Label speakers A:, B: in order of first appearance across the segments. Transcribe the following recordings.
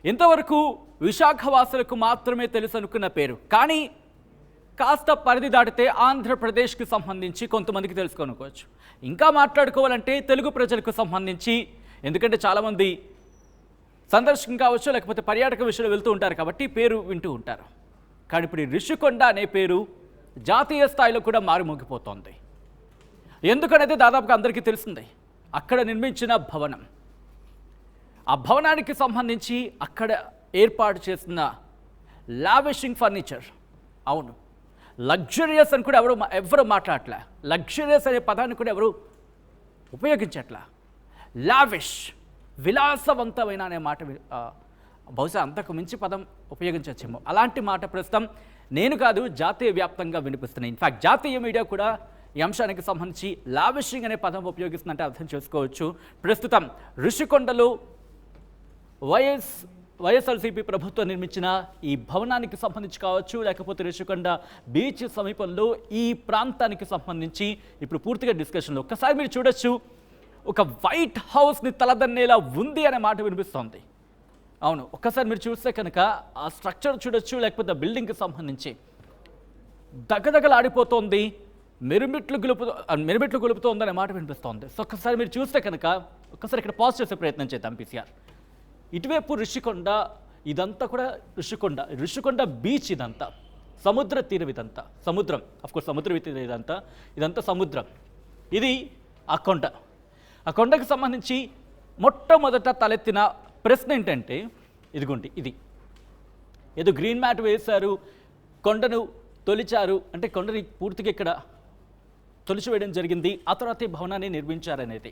A: ఇంతవరకు విశాఖవాసులకు మాత్రమే తెలుసు అనుకున్న పేరు, కానీ కాస్త పరిధి దాటితే ఆంధ్రప్రదేశ్కి సంబంధించి కొంతమందికి తెలుసుకోనుకోవచ్చు. ఇంకా మాట్లాడుకోవాలంటే తెలుగు ప్రజలకు సంబంధించి, ఎందుకంటే చాలామంది సందర్శకం కావచ్చు లేకపోతే పర్యాటక విషయంలో వెళ్తూ ఉంటారు కాబట్టి పేరు వింటూ ఉంటారు. కానీ ఇప్పుడు ఈ రిషికొండ అనే పేరు జాతీయ స్థాయిలో కూడా మారుమోగిపోతోంది. ఎందుకనేది దాదాపుగా అందరికీ తెలిసిందే. అక్కడ నిర్మించిన భవనం, ఆ భవనానికి సంబంధించి అక్కడ ఏర్పాటు చేసిన లావిషింగ్ ఫర్నిచర్, అవును లగ్జరియస్ అని కూడా ఎవరు మాట్లాడట్లే. లగ్జరియస్ అనే పదాన్ని కూడా ఎవరు ఉపయోగించట్లా. లావిష్, విలాసవంతమైన అనే మాట బహుశా అంతకు మించి పదం ఉపయోగించవచ్చేమో. అలాంటి మాట ప్రస్తుతం నేను కాదు, జాతీయ వ్యాప్తంగా వినిపిస్తున్నాయి. ఇన్ఫ్యాక్ట్ జాతీయ మీడియా కూడా ఈ అంశానికి సంబంధించి లావిషింగ్ అనే పదం ఉపయోగిస్తుందంటే అర్థం చేసుకోవచ్చు. ప్రస్తుతం రిషికొండలో వైఎస్ఆర్సీపీ ప్రభుత్వం నిర్మించిన ఈ భవనానికి సంబంధించి కావచ్చు, లేకపోతే రిషికొండ బీచ్ సమీపంలో ఈ ప్రాంతానికి సంబంధించి ఇప్పుడు పూర్తిగా డిస్కషన్లో. ఒక్కసారి మీరు చూడొచ్చు, ఒక వైట్ హౌస్ని తలదన్నేలా ఉంది అనే మాట వినిపిస్తోంది. అవును, ఒక్కసారి మీరు చూస్తే కనుక ఆ స్ట్రక్చర్ చూడొచ్చు, లేకపోతే బిల్డింగ్కి సంబంధించి దగదగలాడిపోతోంది, మిరుమిట్లు గొలుపుతోంది అనే మాట వినిపిస్తోంది. సో ఒక్కసారి మీరు చూస్తే కనుక ఒక్కసారి ఇక్కడ పాజ్ చేసే ప్రయత్నం చేద్దాం. పీసీఆర్ ఇటువైపు రిషికొండ, ఇదంతా కూడా రిషికొండ బీచ్, ఇదంతా సముద్ర తీరం, ఇదంతా సముద్రం, అఫ్కోర్స్ సముద్ర తీరం, ఇదంతా సముద్రం. ఇది ఆ కొండ. ఆ కొండకు సంబంధించి మొట్టమొదట తలెత్తిన ప్రశ్న ఏంటంటే, ఇదిగోండి ఇది ఏదో గ్రీన్ మ్యాట్ వేశారు, కొండను తొలిచారు, అంటే కొండని పూర్తిగా ఇక్కడ తొలిచివేయడం జరిగింది, ఆ తర్వాత ఈ భవనాన్ని నిర్మించారనేది.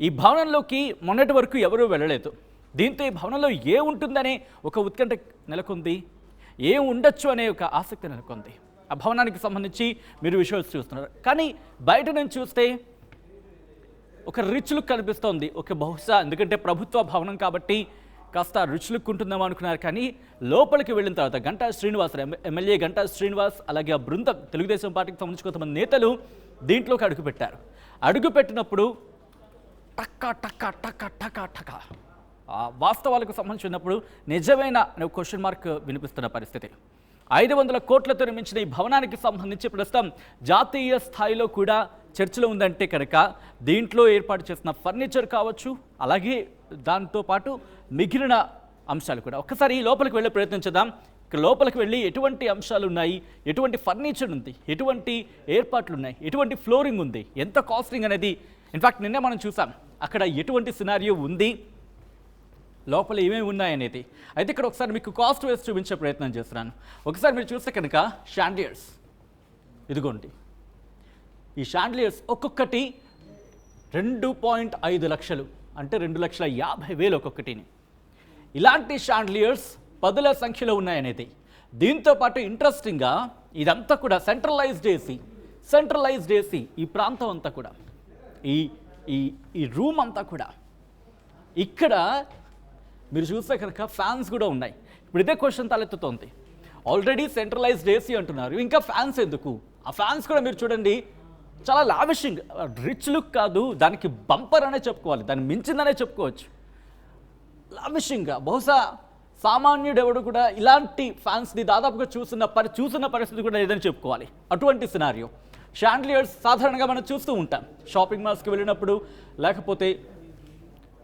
A: ఈ భవనంలోకి మొన్నటి వరకు ఎవరూ వెళ్ళలేదు. దీంతో ఈ భవనంలో ఏ ఉంటుందనే ఒక ఉత్కంఠ నెలకొంది, ఏ ఉండొచ్చు అనే ఒక ఆసక్తి నెలకొంది. ఆ భవనానికి సంబంధించి మీరు విజువల్స్ చూస్తున్నారు. కానీ బయట నుంచి చూస్తే ఒక రిచ్ లుక్ కనిపిస్తోంది. ఒక బహుశా ఎందుకంటే ప్రభుత్వ భవనం కాబట్టి కాస్త రిచ్ లుక్ ఉంటుందేమో అనుకున్నారు. కానీ లోపలికి వెళ్ళిన తర్వాత గంటా శ్రీనివాస్, ఎమ్మెల్యే గంటా శ్రీనివాస్, అలాగే ఆ బృందం, తెలుగుదేశం పార్టీకి సంబంధించి కొంతమంది నేతలు దీంట్లోకి అడుగుపెట్టారు. అడుగుపెట్టినప్పుడు టక్కా టక్కా టక్కా టక్కా టక్కా వాస్తవాలకు సంబంధించినప్పుడు నిజమైన క్వశ్చన్ మార్క్ వినిపిస్తున్న పరిస్థితి. 500 కోట్లతో నిర్మించిన ఈ భవనానికి సంబంధించి ప్రస్తుతం జాతీయ స్థాయిలో కూడా చర్చలో ఉందంటే కనుక దీంట్లో ఏర్పాటు చేసిన ఫర్నిచర్ కావచ్చు, అలాగే దాంతోపాటు మిగిలిన అంశాలు కూడా. ఒక్కసారి లోపలికి వెళ్ళే ప్రయత్నం చేద్దాం. లోపలికి వెళ్ళి ఎటువంటి అంశాలు ఉన్నాయి, ఎటువంటి ఫర్నిచర్ ఉంది, ఎటువంటి ఏర్పాట్లు ఉన్నాయి, ఎటువంటి ఫ్లోరింగ్ ఉంది, ఎంత కాస్టింగ్ అనేది. ఇన్ఫ్యాక్ట్ నిన్నే మనం చూసాం అక్కడ ఎటువంటి సినారియో ఉంది, లోపల ఏమేమి ఉన్నాయనేది. అయితే ఇక్కడ ఒకసారి మీకు కాస్ట్ వేసి చూపించే ప్రయత్నం చేస్తున్నాను. ఒకసారి మీరు చూస్తే కనుక షాండియర్స్, ఇదిగోండి ఈ షాండిలియర్స్ ఒక్కొక్కటి 2.5 లక్షలు, అంటే 2,50,000 ఒక్కొక్కటిని. ఇలాంటి షాండిలియర్స్ పదుల సంఖ్యలో ఉన్నాయనేది. దీంతోపాటు ఇంట్రెస్టింగ్గా ఇదంతా కూడా సెంట్రలైజ్డ్ ఏసీ, ఈ ప్రాంతం అంతా కూడా, ఈ రూమ్ అంతా కూడా. ఇక్కడ మీరు చూస్తే కనుక ఫ్యాన్స్ కూడా ఉన్నాయి. ఇప్పుడు ఇదే క్వశ్చన్ తలెత్తుతోంది. ఆల్రెడీ సెంట్రలైజ్డ్ ఏసీ అంటున్నారు, ఇంకా ఫ్యాన్స్ ఎందుకు? ఆ ఫ్యాన్స్ కూడా మీరు చూడండి, చాలా లావిషింగ్, రిచ్ లుక్ కాదు, దానికి బంపర్ అనే చెప్పుకోవాలి, దాన్ని మించిందనే చెప్పుకోవచ్చు. లావిషింగ్గా బహుశా సామాన్యుడు ఎవడు కూడా ఇలాంటి ఫ్యాన్స్ని దాదాపుగా చూసిన పరిస్థితి కూడా లేదని చెప్పుకోవాలి. అటువంటి సినారియో. షాండిలియర్స్ సాధారణంగా మనం చూస్తూ ఉంటాం షాపింగ్ మాల్స్కి వెళ్ళినప్పుడు, లేకపోతే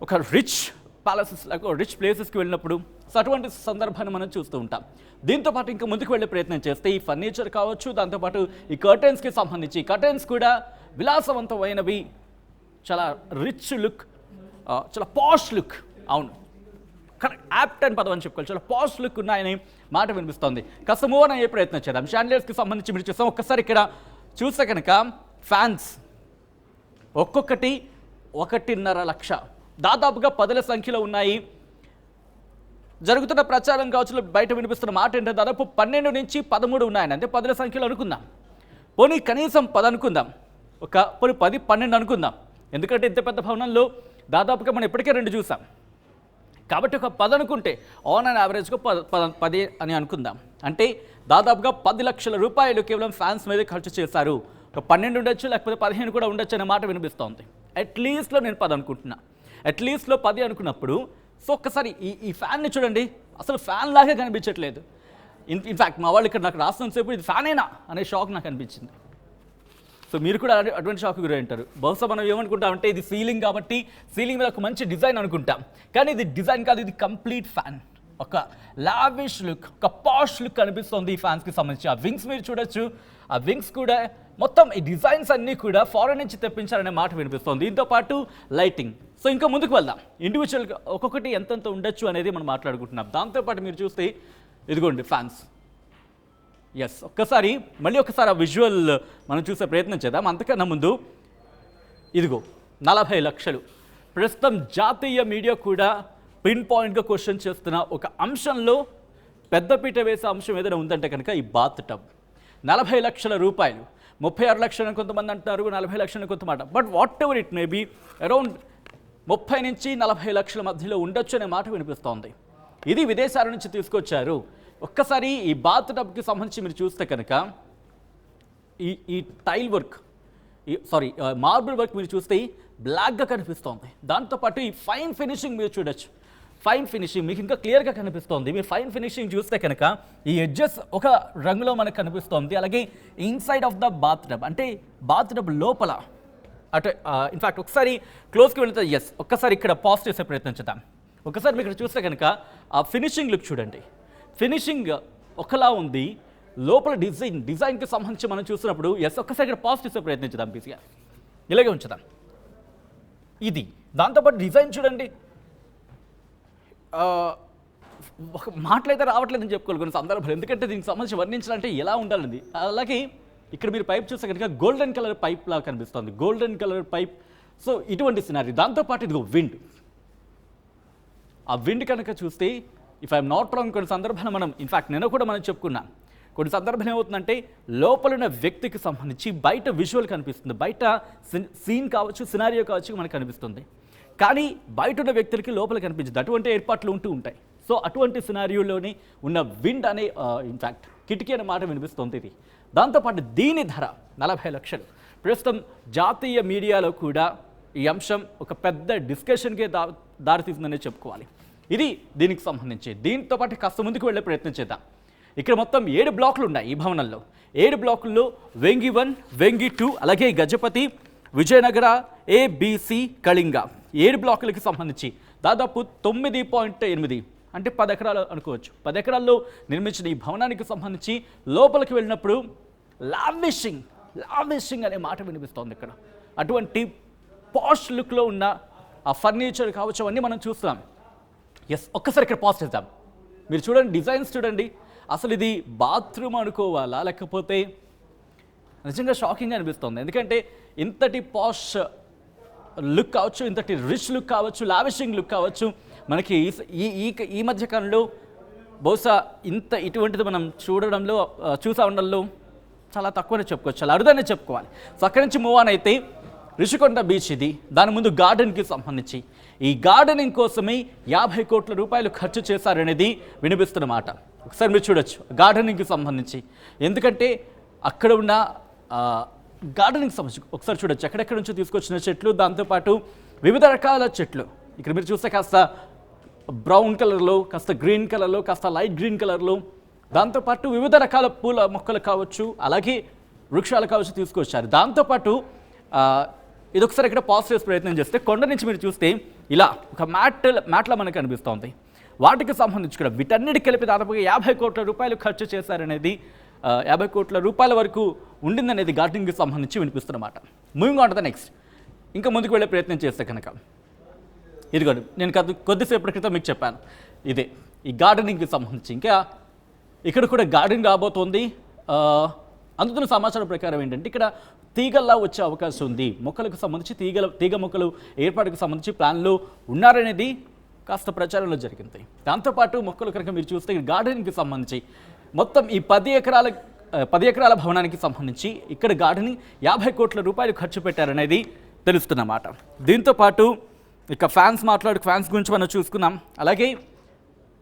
A: ఒక రిచ్ ప్యాలెసెస్, రిచ్ ప్లేసెస్కి వెళ్ళినప్పుడు. సో అటువంటి సందర్భాన్ని మనం చూస్తూ ఉంటాం. దీంతోపాటు ఇంకా ముందుకు వెళ్ళే ప్రయత్నం చేస్తే ఈ ఫర్నిచర్ కావచ్చు, దాంతోపాటు ఈ కర్టెన్స్కి సంబంధించి కర్టెన్స్ కూడా విలాసవంతమైనవి, చాలా రిచ్ లుక్, చాలా పాష్ లుక్. అవును, కరెక్ట్, యాప్ట్ అని పదం అని చెప్పుకోవాలి. చాలా పాష్ లుక్ ఉన్నాయని మాట వినిపిస్తోంది. కాస్త మూవ్ అయ్యే ప్రయత్నం చేద్దాం. షాండిలియర్స్కి సంబంధించి మీరు చూస్తాం. ఒక్కసారి ఇక్కడ చూస్తే కనుక ఫ్యాన్స్ ఒక్కొక్కటి 1.5 లక్ష, దాదాపుగా 10ల సంఖ్యలో ఉన్నాయి. జరుగుతున్న ప్రచారం కావచ్చు, బయట వినిపిస్తున్న మాట ఏంటంటే దాదాపు 12 నుంచి 13 ఉన్నాయని, అంటే 10ల సంఖ్యలో అనుకుందాం. పోనీ కనీసం 10 అనుకుందాం, పోనీ 10, 12 అనుకుందాం. ఎందుకంటే ఇంత పెద్ద భవనంలో దాదాపుగా మనం ఇప్పటికే 2 చూసాం కాబట్టి ఒక 10 అనుకుంటే ఆన్ అండ్ యావరేజ్గా 10 అని అనుకుందాం. అంటే దాదాపుగా 10 లక్షల రూపాయలు కేవలం ఫ్యాన్స్ మీద ఖర్చు చేశారు. ఒక 12 ఉండొచ్చు, లేకపోతే 15 కూడా ఉండొచ్చు అనే మాట వినిపిస్తోంది. అట్లీస్ట్లో నేను 10 అనుకుంటున్నా. అట్లీస్ట్లో 10 అనుకున్నప్పుడు సో ఒక్కసారి ఈ ఫ్యాన్ని చూడండి, అసలు ఫ్యాన్ లాగా కనిపించట్లేదు. ఇన్ఫ్యాక్ట్ మా వాళ్ళు ఇక్కడ నాకు రాస్తున్నంతసేపు ఇది ఫ్యానేనా అనే షాక్ నాకు అనిపించింది. సో మీరు కూడా అటువంటి షాక్ గురి ఉంటారు. బహుశా మనం ఏమనుకుంటామంటే ఇది సీలింగ్ కాబట్టి సీలింగ్ మీద ఒక మంచి డిజైన్ అనుకుంటాం, కానీ ఇది డిజైన్ కాదు, ఇది కంప్లీట్ ఫ్యాన్. ఒక లావిష్ లుక్, ఒక పాష్ లుక్ కనిపిస్తుంది ఈ ఫ్యాన్స్కి సంబంధించి. ఆ వింగ్స్ మీరు చూడొచ్చు, ఆ వింగ్స్ కూడా మొత్తం ఈ డిజైన్స్ అన్నీ కూడా ఫారెన్ నుంచి తెప్పించారనే మాట వినిపిస్తుంది. దీంతో పాటు లైటింగ్. సో ఇంకా ముందుకు వెళ్దాం, ఇండివిజువల్గా ఒక్కొక్కటి ఎంతెంత ఉండొచ్చు అనేది మనం మాట్లాడుకుంటున్నాం. దాంతోపాటు మీరు చూస్తే ఇదిగోండి ఫ్యాన్స్. ఎస్, మళ్ళీ ఒకసారి ఆ విజువల్ మనం చూసే ప్రయత్నం చేద్దాం. అంతకన్నా ముందు ఇదిగో 40 లక్షలు. ప్రస్తుతం జాతీయ మీడియా కూడా పిన్ పాయింట్గా క్వశ్చన్ చేస్తున్న ఒక అంశంలో పెద్దపీట వేసే అంశం ఏదైనా ఉందంటే కనుక ఈ బాత్ టబ్. 40 లక్షల రూపాయలు, 36 లక్షలని కొంతమంది అంటారు, 40 లక్షలని కొంతమాట. But whatever it may be, around 30 నుంచి 40 లక్షల మధ్యలో ఉండొచ్చు అనే మాట వినిపిస్తోంది. ఇది విదేశాల నుంచి తీసుకొచ్చారు. ఒక్కసారి ఈ బాత్ టబ్కి సంబంధించి మీరు చూస్తే కనుక ఈ టైల్ వర్క్, మార్బుల్ వర్క్ మీరు చూస్తే బ్లాక్గా కనిపిస్తోంది. దాంతోపాటు ఈ ఫైన్ ఫినిషింగ్ మీరు చూడొచ్చు. ఫైన్ ఫినిషింగ్ మీకు ఇంకా క్లియర్గా కనిపిస్తోంది. మీరు ఫైన్ ఫినిషింగ్ చూస్తే కనుక ఈ ఎడ్జెస్ ఒక రంగులో మనకు కనిపిస్తోంది. అలాగే inside of the bath tub, అంటే బాత్ టబ్ లోపల అటు ఇన్ఫ్యాక్ట్ ఒకసారి క్లోజ్కి వెళితే ఒక్కసారి ఇక్కడ పాజ్ చేసే ప్రయత్నం చేద్దాం. ఒకసారి మీరు ఇక్కడ చూస్తే కనుక ఆ ఫినిషింగ్ లుక్ చూడండి. ఫినిషింగ్ ఒకలా ఉంది, లోపల డిజైన్కి సంబంధించి మనం చూసినప్పుడు ఒక్కసారి ఇక్కడ పాజ్ చేసే ప్రయత్నం చేద్దాం. పీసీగా ఇలాగే ఉంచుదాం. ఇది దాంతోపాటు డిజైన్ చూడండి, ఒక మాటలైతే రావట్లేదని చెప్పుకోవాలి కొన్ని సందర్భాలు, ఎందుకంటే దీనికి సంబంధించి వర్ణించాలంటే ఎలా ఉండాలండి. అలాగే ఇక్కడ మీరు పైప్ చూస్తే కనుక గోల్డెన్ కలర్ పైప్ లాగా కనిపిస్తుంది, గోల్డెన్ కలర్ పైప్. సో ఇటువంటి సినారీ. దాంతోపాటు ఇదిగో విండ్. ఆ విండ్ కనుక చూస్తే ఇఫ్ ఐఎమ్ నాట్ రాంగ్ కొన్ని సందర్భాలు మనం ఇన్ఫ్యాక్ట్ నేను కూడా మనం చెప్పుకున్నాం, కొన్ని సందర్భాలు ఏమవుతుందంటే లోపలున్న వ్యక్తికి సంబంధించి బయట విజువల్ కనిపిస్తుంది, బయట సీన్ కావచ్చు, సినారియో కావచ్చు మనకు కనిపిస్తుంది, కానీ బయట ఉన్న వ్యక్తులకి లోపల కనిపించదు. అటువంటి ఏర్పాట్లు ఉంటూ ఉంటాయి. సో అటువంటి సినారియోలోని ఉన్న విండ్ అనే ఇన్ఫ్యాక్ట్ కిటికీ అనే మాట వినిపిస్తుంది ఇది. దాంతోపాటు దీని ధర 40 లక్షలు. ప్రస్తుతం జాతీయ మీడియాలో కూడా ఈ అంశం ఒక పెద్ద డిస్కషన్కే దారితీసిందనే చెప్పుకోవాలి. ఇది దీనికి సంబంధించి. దీంతో పాటు కాస్త ముందుకు వెళ్ళే ప్రయత్నం చేద్దాం. ఇక్కడ మొత్తం 7 బ్లాకులు ఉన్నాయి ఈ భవనంలో. 7 బ్లాకుల్లో వెంగి 1, వెంగి 2, అలాగే గజపతి, విజయనగర, ABC, కళింగ 7 బ్లాకులకి సంబంధించి దాదాపు 9.8 అంటే 10 ఎకరాలు అనుకోవచ్చు. 10 ఎకరాల్లో నిర్మించిన ఈ భవనానికి సంబంధించి లోపలికి వెళ్ళినప్పుడు లావిషింగ్ అనే మాట వినిపిస్తోంది ఇక్కడ. అటువంటి పాష్ లుక్లో ఉన్న ఆ ఫర్నిచర్ కావచ్చు అవన్నీ మనం చూస్తాం. ఒక్కసారి ఇక్కడ పాజ్ చేద్దాం. మీరు చూడండి, డిజైన్స్ చూడండి. అసలు ఇది బాత్రూమ్ అనుకోవాలా లేకపోతే నిజంగా షాకింగ్ అనిపిస్తుంది. ఎందుకంటే ఇంతటి పాష్ లుక్ కావచ్చు, ఇంతటి రిచ్ లుక్ కావచ్చు, లావిషింగ్ లుక్ కావచ్చు మనకి ఈ మధ్య కాలంలో బహుశా ఇటువంటిది మనం చూసా ఉండడంలో చాలా తక్కువనే చెప్పుకోవచ్చు, చాలా అరుదనే చెప్పుకోవాలి. సో అక్కడి నుంచి మూవ్ ఆన్ అయితే రిషికొండ బీచ్ ఇది. దాని ముందు గార్డెన్కి సంబంధించి ఈ గార్డెనింగ్ కోసమే 50 కోట్ల రూపాయలు ఖర్చు చేశారనేది వినిపిస్తున్నమాట. ఒకసారి మీరు చూడొచ్చు గార్డెనింగ్కి సంబంధించి, ఎందుకంటే అక్కడ ఉన్న గార్డెనింగ్ సంబంధించి ఒకసారి చూడొచ్చు ఎక్కడెక్కడ నుంచో తీసుకొచ్చిన చెట్లు, దాంతోపాటు వివిధ రకాల చెట్లు. ఇక్కడ మీరు చూస్తే కాస్త బ్రౌన్ కలర్లో, కాస్త గ్రీన్ కలర్లో, కాస్త లైట్ గ్రీన్ కలర్లో, దాంతోపాటు వివిధ రకాల పూల మొక్కలు కావచ్చు, అలాగే వృక్షాలు కావచ్చు తీసుకొచ్చారు. దాంతోపాటు ఇది ఒకసారి ఇక్కడ పాజ్ చేసే ప్రయత్నం చేస్తే కొండ నుంచి మీరు చూస్తే ఇలా ఒక మ్యాట్లా మనకు అనిపిస్తోంది. వాటికి సంబంధించి కూడా వీటన్నిటికి కలిపి దాదాపుగా 50 కోట్ల రూపాయలు ఖర్చు చేశారనేది, 50 కోట్ల రూపాయల వరకు ఉండిందనేది గార్డెనింగ్కి సంబంధించి వినిపిస్తున్నమాట. Moving on to the next. ఇంకా ముందుకు వెళ్ళే ప్రయత్నం చేస్తే కనుక ఇదిగోండి, నేను కొద్దిసేపటి క్రితం మీకు చెప్పాను ఇదే ఈ గార్డెనింగ్కి సంబంధించి. ఇంకా ఇక్కడ కూడా గార్డెన్ రాబోతోంది. అందుతున్న సమాచారం ప్రకారం ఏంటంటే ఇక్కడ తీగల్లా వచ్చే అవకాశం ఉంది. మొక్కలకు సంబంధించి తీగ మొక్కలు ఏర్పాటుకు సంబంధించి ప్లాన్లో ఉన్నారనేది కాస్త ప్రచారంలో జరిగింది. దాంతోపాటు మొక్కలు కనుక మీరు చూస్తే గార్డెనింగ్కి సంబంధించి మొత్తం ఈ 10 ఎకరాల భవనానికి సంబంధించి ఇక్కడ గార్డెనింగ్ 50 కోట్ల రూపాయలు ఖర్చు పెట్టారనేది తెలుస్తున్నమాట. దీంతోపాటు ఇక ఫ్యాన్స్ గురించి మనం చూసుకున్నాం. అలాగే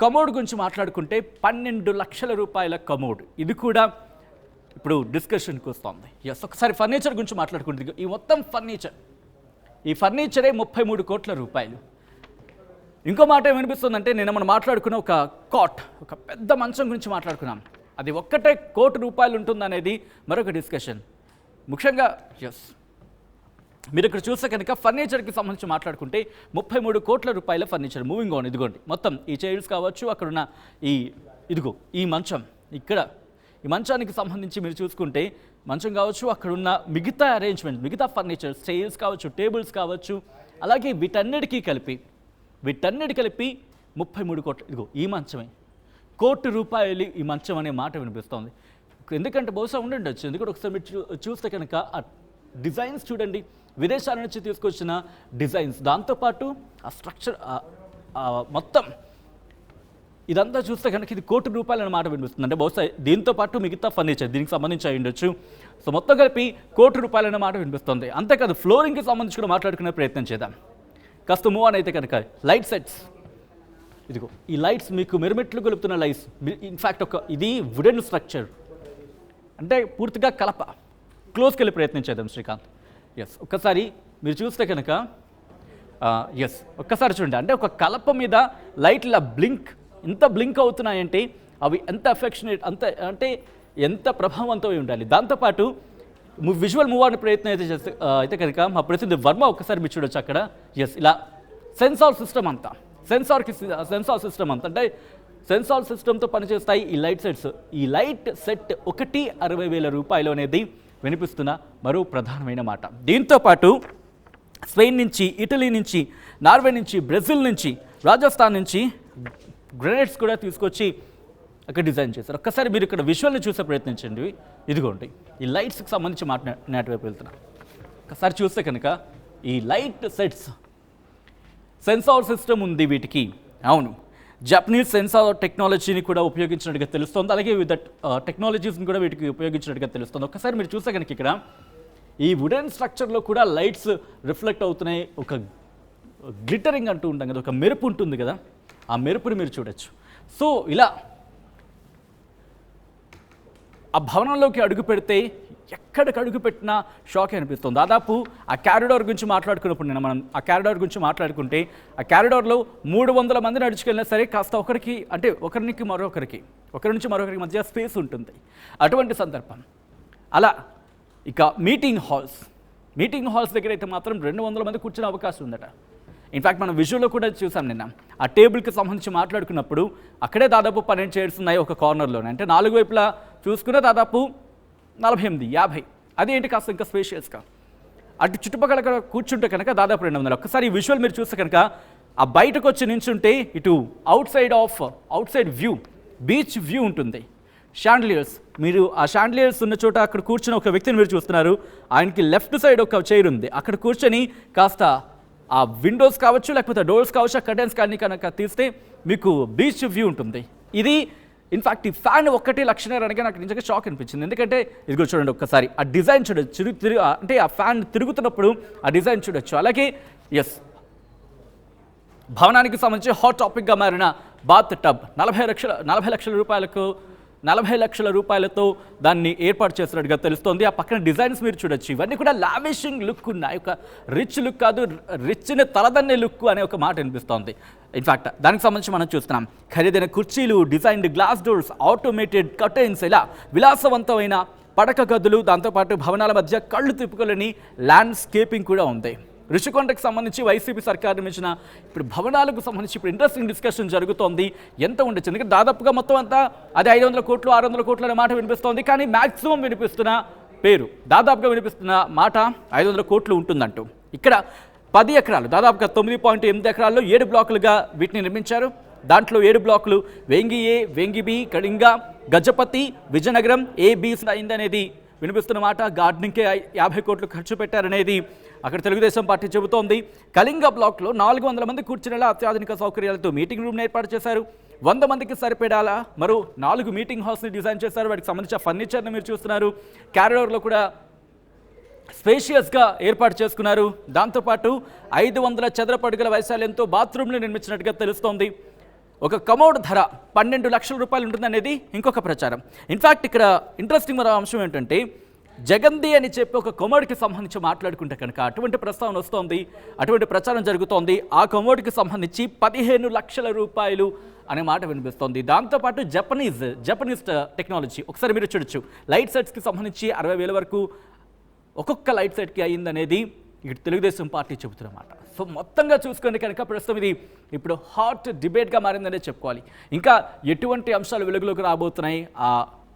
A: కమోడ్ గురించి మాట్లాడుకుంటే 12 లక్షల రూపాయల కమోడ్, ఇది కూడా ఇప్పుడు డిస్కషన్కి వస్తుంది. ఒకసారి ఫర్నిచర్ గురించి మాట్లాడుకుంటుంది. ఈ మొత్తం ఫర్నిచరే 33 కోట్ల రూపాయలు. ఇంకో మాట ఏం వినిపిస్తుందంటే నిన్న మనం మాట్లాడుకున్న ఒక కాట్, ఒక పెద్ద మంచం గురించి మాట్లాడుకున్నాం. అది ఒక్కటే ₹1,00,00,000 ఉంటుందనేది మరొక డిస్కషన్. ముఖ్యంగా మీరు ఇక్కడ చూస్తే కనుక ఫర్నిచర్కి సంబంధించి మాట్లాడుకుంటే ₹33 కోట్ల ఫర్నిచర్. Moving on. ఇదిగోండి మొత్తం ఈ చైర్స్ కావచ్చు, అక్కడున్న ఈ మంచం, ఇక్కడ ఈ మంచానికి సంబంధించి మీరు చూసుకుంటే మంచం కావచ్చు, అక్కడున్న మిగతా అరేంజ్మెంట్, మిగతా ఫర్నిచర్, చైర్స్ కావచ్చు, టేబుల్స్ కావచ్చు, అలాగే వీటన్నిటికీ కలిపి 33 కోట్లు. ఇదిగో ఈ మంచమే ₹1,00,00,000 ఈ మంచం అనే మాట వినిపిస్తోంది. ఎందుకంటే బహుశా ఉండండొచ్చు. ఎందుకంటే ఒకసారి మీరు చూస్తే కనుక ఆ డిజైన్స్ చూడండి, విదేశాల నుంచి తీసుకొచ్చిన డిజైన్స్, దాంతోపాటు ఆ స్ట్రక్చర్ మొత్తం ఇదంతా చూస్తే కనుక ఇది ₹1,00,00,000 అనే మాట వినిపిస్తుంది. అంటే బహుశా దీంతో పాటు మిగతా ఫర్నిచర్ దీనికి సంబంధించి అయి ఉండొచ్చు. సో మొత్తం కలిపి ₹1,00,00,000 అనే మాట వినిపిస్తుంది. అంతేకాదు ఫ్లోరింగ్కి సంబంధించి కూడా మాట్లాడుకునే ప్రయత్నం చేద్దాం. కాస్త మూవ్ ఆన్ అయితే కనుక లైట్ సెట్స్, ఇదిగో ఈ లైట్స్ మీకు మిరుమిట్లు గొలుపుతున్న లైట్స్. ఇన్ఫ్యాక్ట్ ఇది వుడెన్ స్ట్రక్చర్, అంటే పూర్తిగా కలప. క్లోజ్కి వెళ్ళి ప్రయత్నం చేద్దాం శ్రీకాంత్. ఒక్కసారి మీరు చూస్తే కనుక ఒక్కసారి చూడండి. అంటే ఒక కలప మీద లైట్ ఇలా ఎంత బ్లింక్ అవుతున్నాయంటే అవి ఎంత అఫెక్షనేట్, అంటే ఎంత ప్రభావవంతమై ఉండాలి. దాంతోపాటు విజువల్ మూవ్ అనే ప్రయత్నం అయితే కనుక మా ప్రసిద్ధి వర్మ ఒక్కసారి మీరు చూడొచ్చు అక్కడ. ఇలా సెన్సార్ సిస్టమ్ అంతా, సెన్సార్ సిస్టమ్ అంతా, అంటే సెన్సార్ సిస్టమ్తో పనిచేస్తాయి ఈ లైట్ సెట్స్. ఈ లైట్ సెట్ ₹1,60,000 అనేది వినిపిస్తున్న మరో ప్రధానమైన మాట. దీంతోపాటు స్పెయిన్ నుంచి, ఇటలీ నుంచి, నార్వే నుంచి, బ్రెజిల్ నుంచి, రాజస్థాన్ నుంచి గ్రెనేడ్స్ కూడా తీసుకొచ్చి అక్కడ డిజైన్ చేశారు. ఒక్కసారి మీరు ఇక్కడ విజువల్ని చూసే ప్రయత్నించండి. ఇదిగోండి ఈ లైట్స్కి సంబంధించి నాటివైపు వెళ్తున్నారు. ఒకసారి చూస్తే కనుక ఈ లైట్ సెట్స్ సెన్సార్ సిస్టమ్ ఉంది వీటికి. అవును, జపనీస్ సెన్సార్ టెక్నాలజీని కూడా ఉపయోగించినట్టుగా తెలుస్తుంది. అలాగే వివిధ టెక్నాలజీస్ని కూడా వీటికి ఉపయోగించినట్టుగా తెలుస్తుంది. ఒకసారి మీరు చూస్తే కనుక ఇక్కడ ఈ వుడెన్ స్ట్రక్చర్లో కూడా లైట్స్ రిఫ్లెక్ట్ అవుతున్నాయి. ఒక గ్లిటరింగ్ అంటూ ఉంటాం కదా, ఒక మెరుపు ఉంటుంది కదా, ఆ మెరుపుని మీరు చూడొచ్చు. సో ఇలా ఆ భవనంలోకి అడుగు పెడితే ఎక్కడికి అడుగు పెట్టినా షాక్ అనిపిస్తుంది. దాదాపు ఆ క్యారిడార్ గురించి మాట్లాడుకున్నప్పుడు నేను మనం ఆ క్యారిడార్ గురించి మాట్లాడుకుంటే ఆ క్యారిడార్లో 300 మంది నడుచుకెళ్ళినా సరే కాస్త ఒకరి నుంచి మరొకరికి మధ్య స్పేస్ ఉంటుంది. అటువంటి సందర్భం. అలా ఇక మీటింగ్ హాల్స్ దగ్గర అయితే మాత్రం 200 మంది కూర్చునే అవకాశం ఉందట. ఇన్ఫ్యాక్ట్ మనం విజువల్లో కూడా చూసాం నిన్న. ఆ టేబుల్కి సంబంధించి మాట్లాడుకున్నప్పుడు అక్కడే దాదాపు 12 చైర్స్ ఉన్నాయి ఒక కార్నర్లోనే. అంటే 4 వైపులా చూసుకునే దాదాపు 48, 50. అదేంటి కాస్త ఇంకా స్పేషియస్గా. అటు చుట్టుపక్కల కూర్చుంటే కనుక దాదాపు 200. ఒక్కసారి ఈ విజువల్ మీరు చూస్తే కనుక ఆ బయటకు వచ్చి నించుంటే ఇటు out side view, beach view ఉంటుంది. షాండ్లియర్స్, మీరు ఆ షాండ్లియర్స్ ఉన్న చోట అక్కడ కూర్చుని ఒక వ్యక్తిని మీరు చూస్తున్నారు. ఆయనకి లెఫ్ట్ సైడ్ ఒక చైర్ ఉంది. అక్కడ కూర్చొని కాస్త ఆ విండోస్ కావచ్చు, లేకపోతే డోర్స్ కావచ్చు, ఆ కర్టెన్స్ కానీ కనుక తీస్తే మీకు బీచ్ వ్యూ ఉంటుంది. ఇది ఇన్ఫ్యాక్ట్ ఈ ఫ్యాన్ ఒక్కటే లక్షణాలు అనగా నాకు నిజంగా షాక్ అనిపించింది. ఎందుకంటే ఇదిగో చూడండి ఒక్కసారి ఆ డిజైన్ చూడొచ్చు, అంటే ఆ ఫ్యాన్ తిరుగుతున్నప్పుడు ఆ డిజైన్ చూడొచ్చు. అలాగే భవనానికి సంబంధించి హాట్ టాపిక్గా మారిన బాత్ టబ్ 40 లక్షల రూపాయలతో దాన్ని ఏర్పాటు చేస్తున్నట్టుగా తెలుస్తోంది. ఆ పక్కన డిజైన్స్ మీరు చూడొచ్చు. ఇవన్నీ కూడా లావిషింగ్ లుక్ ఉన్నాయి. ఒక రిచ్ లుక్ కాదు, రిచ్ని తలదన్నే లుక్ అనే ఒక మాట వినిపిస్తోంది. ఇన్ఫ్యాక్ట్ దానికి సంబంధించి మనం చూస్తున్నాం ఖరీదైన కుర్చీలు, designed glass doors, automated curtains, ఇలా విలాసవంతమైన పడక గదులు, దాంతోపాటు భవనాల మధ్య కళ్ళు తిప్పుకోలేని ల్యాండ్స్కేపింగ్ కూడా ఉంది. రుషికొండకు సంబంధించి వైసీపీ సర్కారు నిర్మించిన ఇప్పుడు భవనాలకు సంబంధించి ఇప్పుడు ఇంట్రెస్టింగ్ డిస్కషన్ జరుగుతోంది. ఎంత ఉండొచ్చు, ఎందుకంటే దాదాపుగా మొత్తం అంతా అది 500 కోట్లు 600 కోట్లు అనే మాట వినిపిస్తోంది. కానీ మ్యాక్సిమం వినిపిస్తున్న పేరు, దాదాపుగా వినిపిస్తున్న మాట 500 కోట్లు ఉంటుందంటూ. ఇక్కడ 10 ఎకరాలు, దాదాపుగా 9.8 ఎకరాల్లో 7 బ్లాకులుగా వీటిని నిర్మించారు. దాంట్లో 7 బ్లాకులు వేంగి ఏ, వేంగి బి, కళింగ, గజపతి, విజయనగరం AB అయిందనేది వినిపిస్తున్న మాట. గార్డెనింగ్కే 50 కోట్లు ఖర్చు పెట్టారనేది అక్కడ తెలుగుదేశం పార్టీ చెబుతోంది. కళింగ బ్లాక్లో 400 మంది కూర్చునేలా అత్యాధునిక సౌకర్యాలతో మీటింగ్ రూమ్ని ఏర్పాటు చేశారు. 100 మందికి సరిపడేలా మరో 4 మీటింగ్ హాల్స్ని డిజైన్ చేశారు. వాటికి సంబంధించిన ఫర్నిచర్ని మీరు చూస్తున్నారు. క్యారిడార్లో కూడా స్పేషియస్గా ఏర్పాటు చేసుకున్నారు. దాంతోపాటు 500 చదరపు అడుగుల వైశాల్యంతో బాత్రూమ్ని నిర్మించినట్టుగా తెలుస్తోంది. ఒక కమోడ్ ధర 12 లక్షల రూపాయలు ఉంటుందనేది ఇంకొక ప్రచారం. ఇన్ఫ్యాక్ట్ ఇక్కడ ఇంట్రెస్టింగ్ మరో అంశం ఏంటంటే జగంది అని చెప్పి ఒక కొమోడికి సంబంధించి మాట్లాడుకుంటే కనుక అటువంటి ప్రస్తావన వస్తోంది, అటువంటి ప్రచారం జరుగుతోంది. ఆ కొమోడికి సంబంధించి 15 లక్షల రూపాయలు అనే మాట వినిపిస్తోంది. దాంతోపాటు జపనీస్ టెక్నాలజీ ఒకసారి మీరు చూడొచ్చు. లైట్ సెట్స్కి సంబంధించి 60,000 వరకు ఒక్కొక్క లైట్ సెట్కి అయ్యిందనేది ఇటు తెలుగుదేశం పార్టీ చెబుతున్నమాట. సో మొత్తంగా చూసుకుంటే కనుక ప్రస్తుతం ఇది ఇప్పుడు హాట్ డిబేట్గా మారిందనే చెప్పుకోవాలి. ఇంకా ఎటువంటి అంశాలు వెలుగులోకి రాబోతున్నాయి, ఆ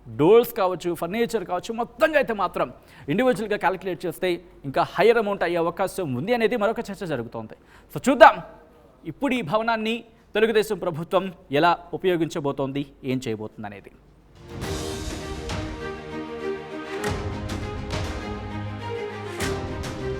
A: డోర్స్ కావచ్చు, ఫర్నిచర్ కావచ్చు, మొత్తంగా అయితే మాత్రం ఇండివిజువల్గా క్యాలిక్యులేట్ చేస్తే ఇంకా హైయర్ అమౌంట్ అయ్యే అవకాశం ఉంది అనేది మరొక చర్చ జరుగుతోంది. సో చూద్దాం ఇప్పుడు ఈ భవనాన్ని తెలుగుదేశం ప్రభుత్వం ఎలా ఉపయోగించబోతోంది, ఏం చేయబోతుంది అనేది.